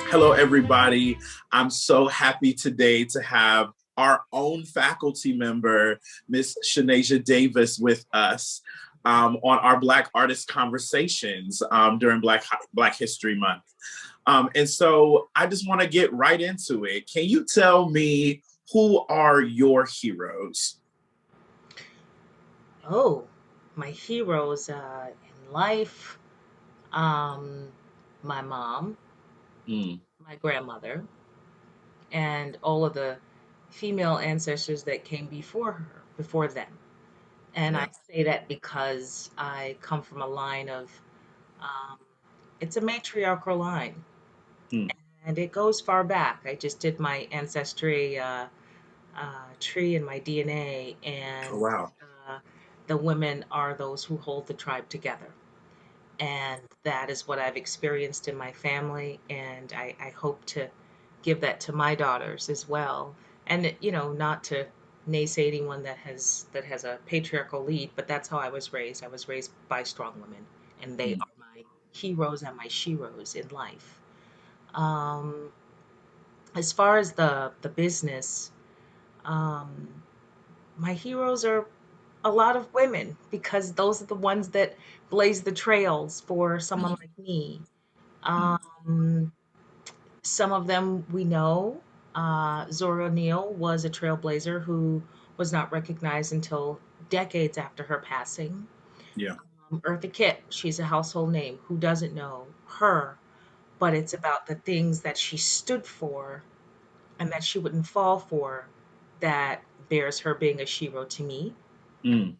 Hello, everybody. I'm so happy today to have our own faculty member, Miss Shanasia Davis, with us on our Black Artist Conversations during Black History Month. And so I just want to get right into it. Can you tell me who are your heroes? Oh, my heroes in life, um, my mom, Mm, my grandmother, and all of the female ancestors that came before her, before them. And I yeah. say that because I come from a line of, um, it's a matriarchal line, Mm. and it goes far back. I just did my ancestry tree and my DNA, Oh, and wow. uh, the women are those who hold the tribe together. And that is what I've experienced in my family, and I hope to give that to my daughters as well. And not to naysay anyone that has a patriarchal lead, but that's how I was raised. I was raised by strong women, and they Mm, are my heroes and my sheroes in life. Um, as far as the business, um, my heroes are a lot of women because those are the ones that blaze the trails for someone mm, like me. mm. Um, some of them we know. Zora Neale was a trailblazer who was not recognized until decades after her passing. Yeah. Eartha Kitt, she's a household name. Who doesn't know her? But it's about the things that she stood for and that she wouldn't fall for that bears her being a shero to me. Mm,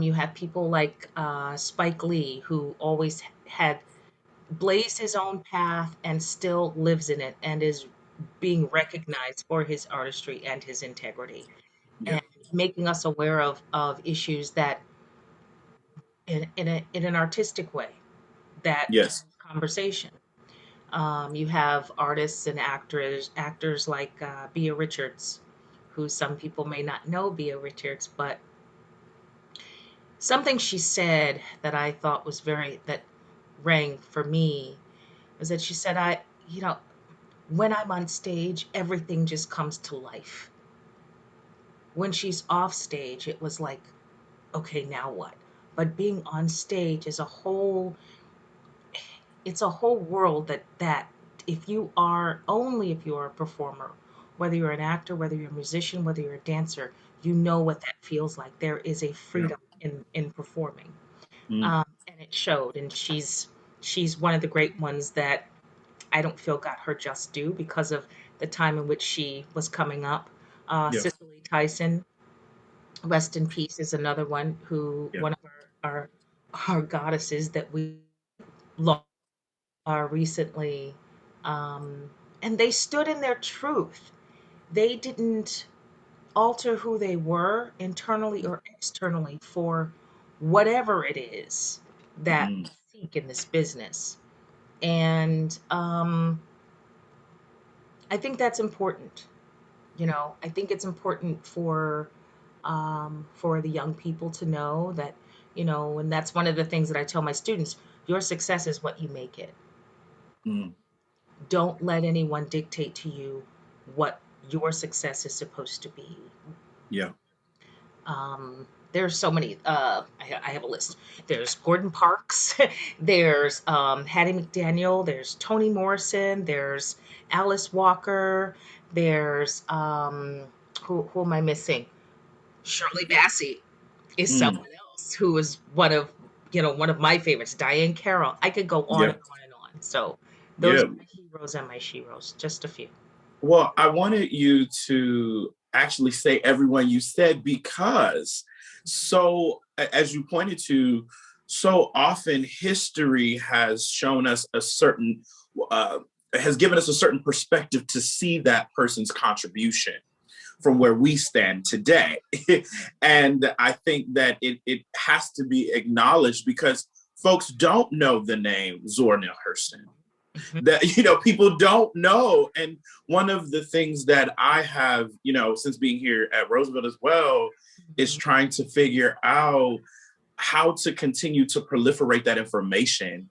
You have people like Spike Lee, who always had blazed his own path and still lives in it and is being recognized for his artistry and his integrity yeah. and making us aware of issues that in an artistic way that Yes. conversation. You have artists and actors like Bea Richards, who some people may not know Bea Richards, but something she said that I thought was that rang for me was that she said, when I'm on stage, everything just comes to life. When she's off stage, it was like, okay, now what? But being on stage is it's a whole world that if you are a performer, whether you're an actor, whether you're a musician, whether you're a dancer, you know what that feels like. There is a Yeah. freedom in performing. Mm, And it showed. And she's one of the great ones that I don't feel got her just due because of the time in which she was coming up. yeah. Cicely Tyson, rest in peace, is another Yeah. one of our goddesses that we lost recently. Um, and they stood in their truth. They didn't alter who they were internally or externally for whatever it is that Mm, we seek in this business. And I think that's important. I think it's important for the young people to know that, and that's one of the things that I tell my students: your success is what you make it. mm. Don't let anyone dictate to you what your success is supposed to be. Yeah. There's so many. I have a list. There's Gordon Parks. There's Hattie McDaniel. There's Toni Morrison. There's Alice Walker. There's who am I missing? Shirley Bassey is Mm, someone else who is one of my favorites. Diane Carroll. I could go on yeah. and on and on. So those Yeah. are my heroes and my sheroes. Just a few. Well, I wanted you to actually say everyone you said because as you pointed to, so often history has shown us uh, has given us a certain perspective to see that person's contribution from where we stand today. And I think that it has to be acknowledged because folks don't know the name Zora Neale Hurston, Mhm. that people don't know. And one of the things that I have, since being here at Roosevelt as well, is Mhm. trying to figure out how to continue to proliferate that information,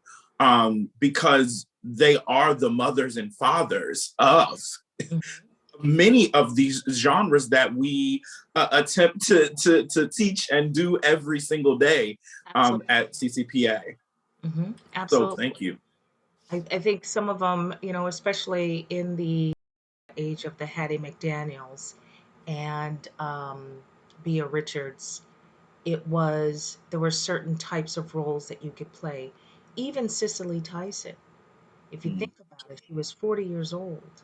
because they are the mothers and fathers of Mhm. many of these genres that we attempt to teach and do every single day Absolutely. at CCPA. So Absolutely. thank you. I think some of them, especially in the age of the Hattie McDaniels and Bea Richards, there were certain types of roles that you could play. Even Cicely Tyson, if you Mm, think about it, she was 40 years old,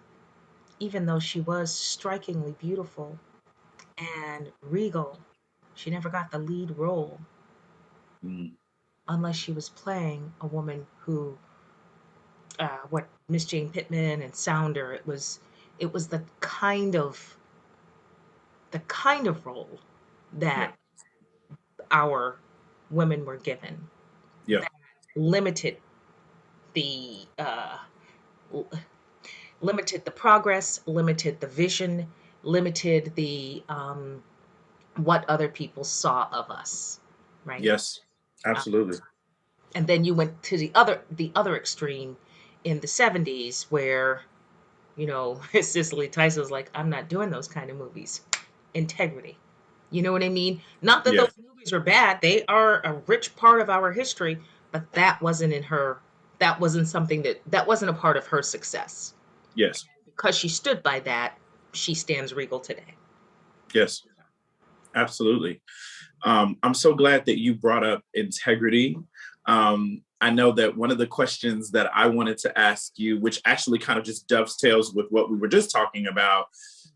even though she was strikingly beautiful and regal. She never got the lead role mm, unless she was playing a woman who, what Miss Jane Pittman and Sounder, it was the kind of role yeah, that our women were given yeah, that limited the limited the progress, limited the vision, limited the what other people saw of us, right? yes, Uh, absolutely. and then you went to the other extreme in the 70s where Cicely Tyson was like, I'm not doing those kind of movies. Integrity. You know what I mean? Not that Yeah, those movies are bad. They are a rich part of our history, but that wasn't in her. That wasn't something that wasn't a part of her success. yes, Because she stood by that, she stands regal today. yes, absolutely. I'm so glad that you brought up integrity. I know that one of the questions that I wanted to ask you, which actually kind of just dovetails with what we were just talking about,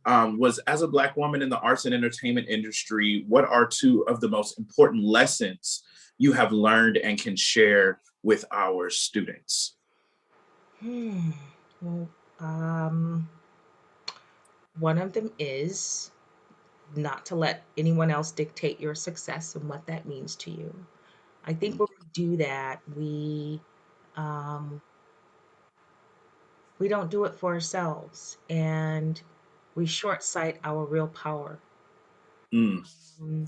was as a Black woman in the arts and entertainment industry, what are two of the most important lessons you have learned and can share with our students? Hmm. Well, um, one of them is not to let anyone else dictate your success and what that means to you. I think Mm, when we do that, um, we don't do it for ourselves, and we short sight our real power. mm, Um,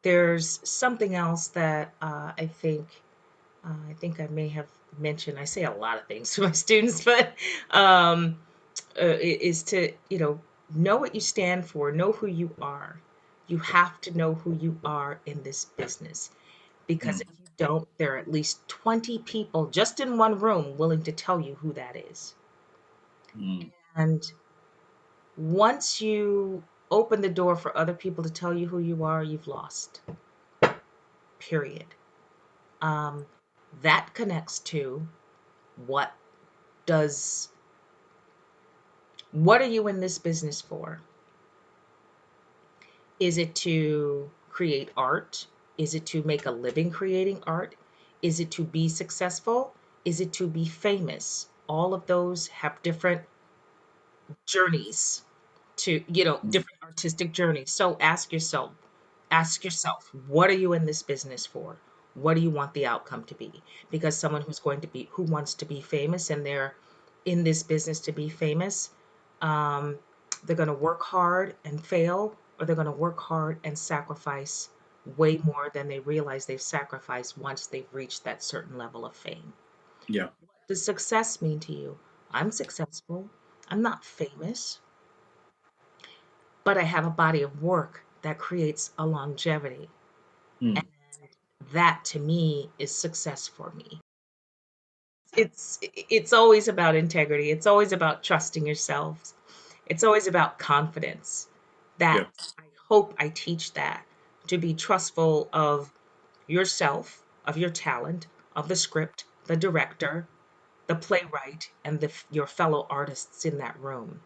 there's something else that I think I may have mentioned. I say a lot of things to my students, but um, is to know what you stand for, know who you are. You have to know who you are in this business, because mm, if you don't, there are at least 20 people just in one room willing to tell you who that is. mm, And once you open the door for other people to tell you who you are, you've lost. Period. Um, that connects to what does what are you in this business for? Is it to create art? Is it to make a living creating art? Is it to be successful? Is it to be famous? All of those have different journeys to, mm, different artistic journeys. So ask yourself, what are you in this business for? What do you want the outcome to be? Because someone who wants to be famous and they're in this business to be famous, um, they're going to work hard and fail, or they're going to work hard and sacrifice way more than they realize they've sacrificed once they've reached that certain level of fame. yeah. What does success mean to you? I'm successful. I'm not famous, but I have a body of work that creates a longevity. And Mm, that to me is success for me. It's always about integrity. It's always about trusting yourselves. It's always about confidence. yeah. That I hope I teach that, to be trustful of yourself, of your talent, of the script, the director, the playwright, and your fellow artists in that room,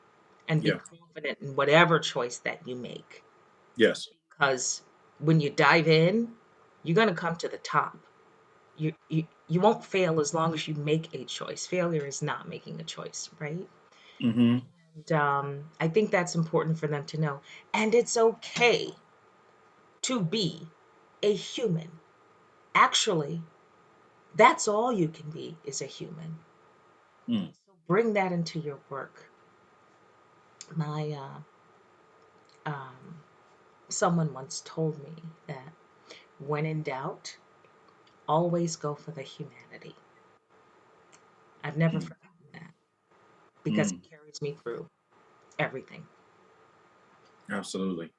and be Yeah. confident in whatever choice that you make. Yes. Because when you dive in, you're going to come to the top. You won't fail as long as you make a choice. Failure is not making a choice, right? Hmm. And I think that's important for them to know. And it's okay to be a human. Actually, that's all you can be, is a human. Mm, So bring that into your work. My someone once told me that when in doubt, always go for the humanity. I've never mm, forgotten that because mm, it carries me through everything. absolutely.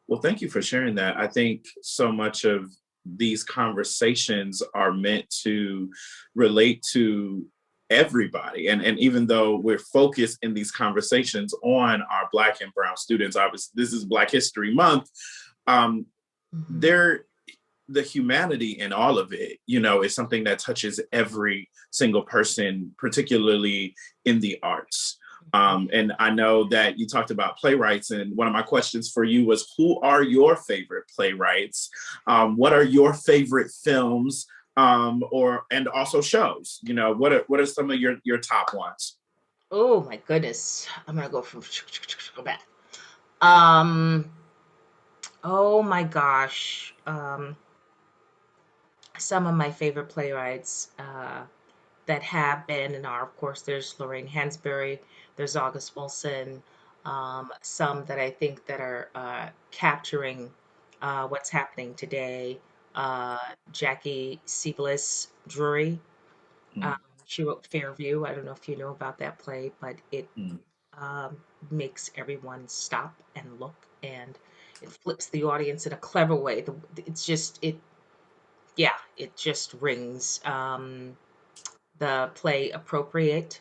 Well, thank you for sharing that. I think so much of these conversations are meant to relate to everybody. And even though we're focused in these conversations on our Black and Brown students, obviously, this is Black History Month. Um, Hmm. there the humanity in all of it, is something that touches every single person, particularly in the arts. And I know that you talked about playwrights, and one of my questions for you was, who are your favorite playwrights? What are your favorite films, or and also shows? What are some of your top ones? Oh my goodness. I'm gonna go from go back. Um, oh my gosh. Some of my favorite playwrights that have been and are, of course, there's Lorraine Hansberry, there's August Wilson, some that I think that are capturing what's happening today. Uh, Jackie Seebliss Drury, um, Mm, she wrote Fairview. I don't know if you know about that play, but it mm, um, makes everyone stop and look, and it flips the audience in a clever way. It's just yeah, it just rings. The play Appropriate,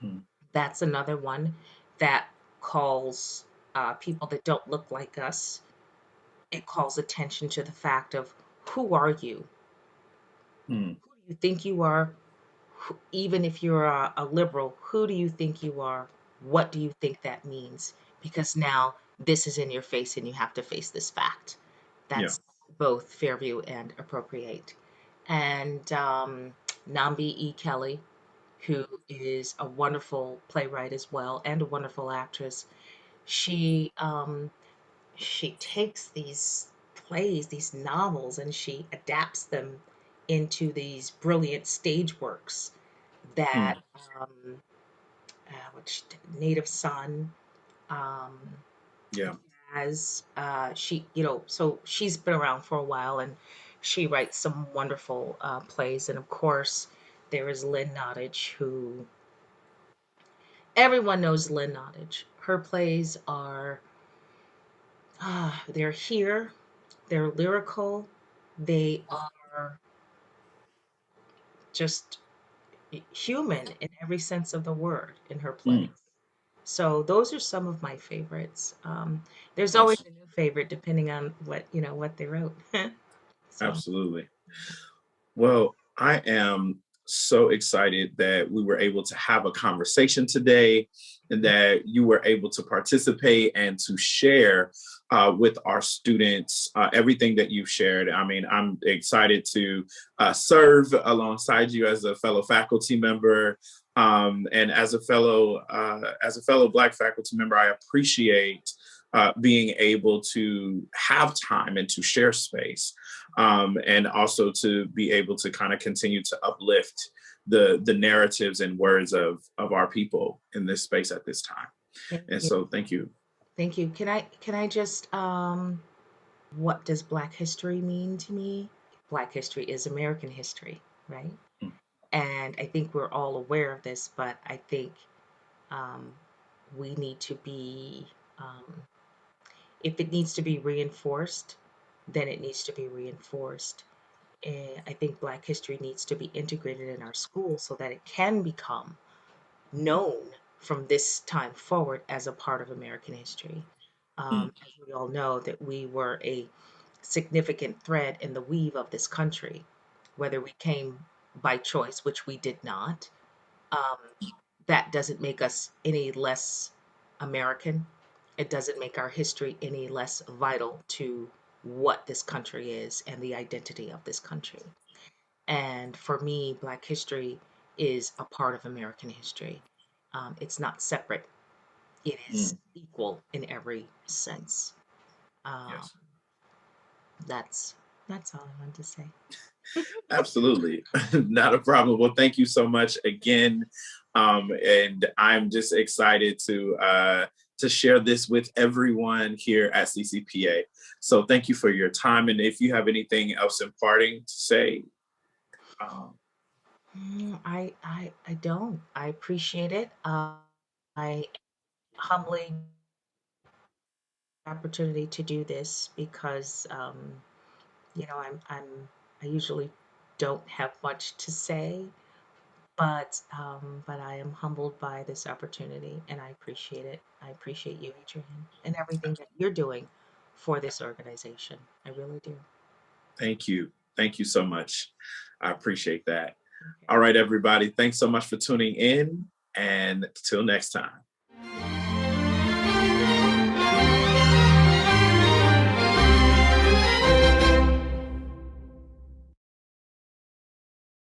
mm, that's another one that calls people that don't look like us. It calls attention to the fact of, who are you? mm. Who do you think you are? Even if you're a liberal, who do you think you are? What do you think that means? Because now this is in your face and you have to face this fact. Yeah. That's both Fairview and Appropriate. And Nambi E. Kelly, who is a wonderful playwright as well and a wonderful actress. She she takes these plays, these novels, and she adapts them into these brilliant stage works that Mm, which Native Son, um, yeah. as she, so she's been around for a while and she writes some wonderful plays. And of course, there is Lynn Nottage, who everyone knows Lynn Nottage. Her plays are, they're here, they're lyrical, they are just human in every sense of the word in her Mm, plays. So those are some of my favorites. There's always abs- a new favorite depending on what they wrote. So absolutely. Well, I am so excited that we were able to have a conversation today and that you were able to participate and to share with our students everything that you've shared. I mean, I'm excited to serve alongside you as a fellow faculty member. And as a fellow Black faculty member, I appreciate being able to have time and to share space, and also to be able to kind of continue to uplift the narratives and words of our people in this space at this time. thank And you. so, thank you. Thank you. Can I just what does Black history mean to me? Black history is American history, right? Mm, And I think we're all aware of this, but I think um, we need to be, um, if it needs to be reinforced, then it needs to be reinforced. And I think Black history needs to be integrated in our schools so that it can become known from this time forward as a part of American history. mm, As we all know, that we were a significant thread in the weave of this country, whether we came by choice, which we did not. Um, that doesn't make us any less American. It doesn't make our history any less vital to what this country is and the identity of this country. And for me, Black history is a part of American history. It's not separate, it is mm. equal in every sense. Um, Yes, that's that's all I wanted to say. absolutely. Not a problem. Well, thank you so much again. And I'm just excited to share this with everyone here at CCPA. So thank you for your time. And if you have anything else imparting to say, um, I don't. I appreciate it. I humbly opportunity to do this because I usually don't have much to say, but I am humbled by this opportunity and I appreciate it. I appreciate you, Adrian, and everything that you're doing for this organization. I really do. Thank you. Thank you so much. I appreciate that. Okay. All right, everybody. Thanks so much for tuning in. And till next time.